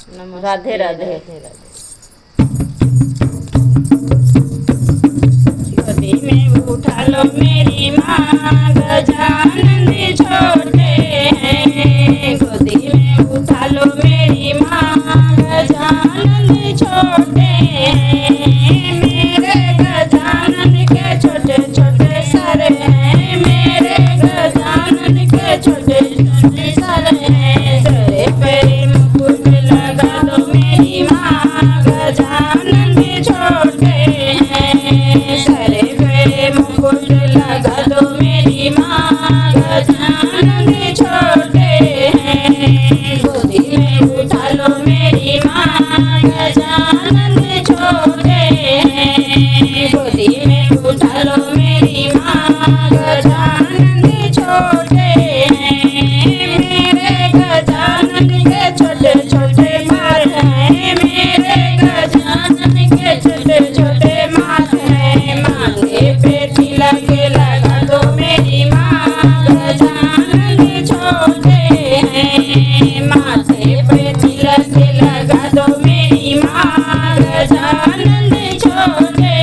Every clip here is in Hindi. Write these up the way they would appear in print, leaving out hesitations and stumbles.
राधे राधे। गोदी में उठा लो मेरी माँ, गजानन छोटे हैं। गोदी में उठा लो मेरी माँ, गजानन छोटे हैं। मेरे गजानन के छोटे छोटे सर हैं, मेरे गजानन के छोटे छोटे सर हैं। सर पे मुकुट लगा दो मेरी माँ, गजानन छोटे हैं। सर पे मुकुट लगा दो मेरी माँ, गजानन छोटे हैं। गोदी में उठा लो मेरी माँ, गजानन छोटे हैं। गोदी में उठा लो मेरी माँ, गजानन छोटे हैं। मेरे गजानन के छोटे छोटे माथ हैं, मेरे गजानन के छोटे छोटे माथ हैं। मांगे पे तिलक लगा दो मेरी माँ, गजानन छोटे हैं। माथे पे तिलक लगा दो मेरी माँ, गजानन छोटे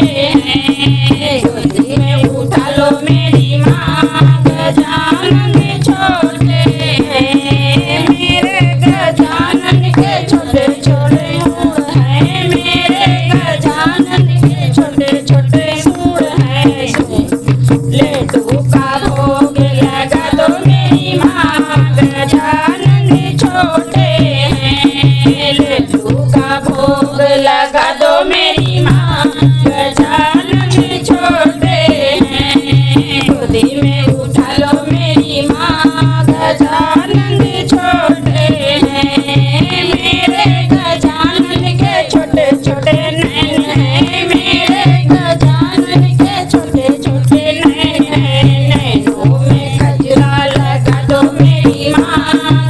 हैं। गोदी में उठा लो मेरी माँ, गजानन छोटे हैं। मेरे गजानन के छोटे छोटे मूड़ हैं, मेरे गजानन के छोटे छोटे मूड़ हैं। लड्डू का भोग लगा दो मेरी माँ, गजानन छोटे हैं। लड्डू का भोग लगा दो मेरी माँ, गजानन छोटे हैं। गोदी में उठा लो मेरी माँ, गजानन छोटे हैं। मेरे गजानन के छोटे छोटे नैन हैं, मेरे गजानन के छोटे छोटे नैन हैं। नैनों में गजरा लगा दो मेरी माँ,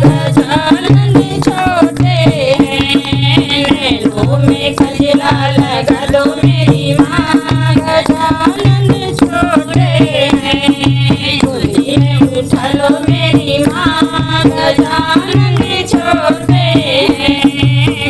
गजानन छोटे हैं। नैनों में गजरा लगा दो मेरी माँ, गजानन छोटे हैं। गोदी में उठा लो मेरी माँ, गजानन छोटे हैं।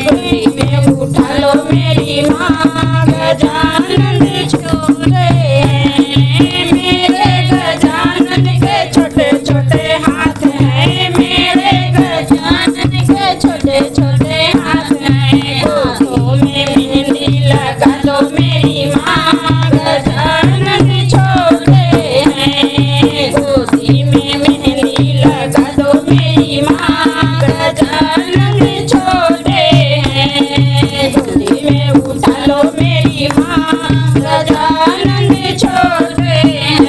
गोदी में उठा लो मेरी माँ, गजानन छोटे हैं। मेरे गजानन के छोटे छोटे हाथ हैं, मेरे गजानन के छोटे छोटे हाथ हैं। हाथों में मेहंदी लगा दो मेरी माँ, गजानन छोटे हैं। गोदी में मेहंदी लगा दो मेरी माँ, गजानन छोटे हैं। गोदी में उठा लो मेरी माँ, गजानन छोटे हैं।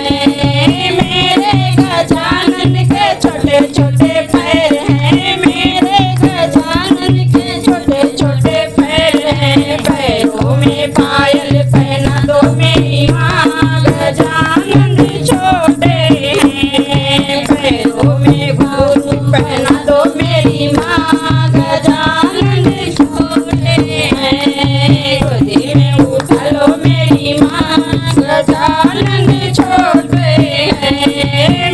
मेरे गजानन के छोटे छोटे पैर हैं, मेरे गजानन के छोटे छोटे पैर हैं। पैरों में पायल पहना दो मेरी माँ, गजानन छोटे हैं। पैरों में घुंघरू पहना दो मेरी माँ, गजानन छोटे हैं। गोदी में उठा लो मेरी माँ, गजानन छोटे हैं।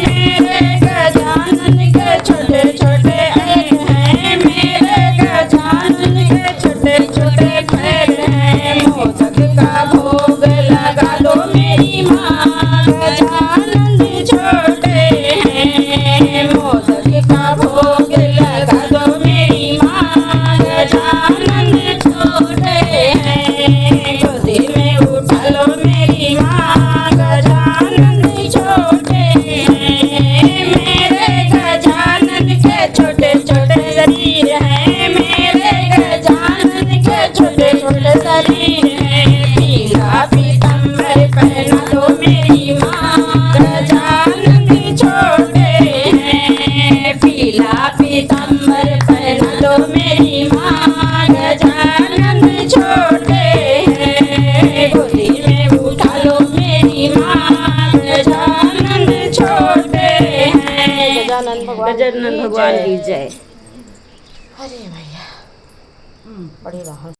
मेरे गजानन के छोटे छोटे पैर हैं, मेरे गजानन के छोटे छोटे पैर हैं। मोदक का भोग लगा दो मेरी माँ, गजानन छोटे हैं। मोदक का भोग लगा दो मेरी माँ, गजानन छोटे हैं। गोदी में उठा लो मेरी माँ, गजानन छोटे हैं। मेरे गजानन के छोटे छोटे शरीर हैं, मेरे गजानन के छोटे छोटे शरीर हैं। पीला पीताम्बर पहना दो मेरी माँ, गजानन छोटे हैं। पीला पीताम्बर पहना दो मेरी माँ, गजानन छोटे हैं। गोदी में उठा लो मेरी माँ, गजानन छोटे हैं। गजानन भगवान की जय। अरे भैया बड़ी रहा।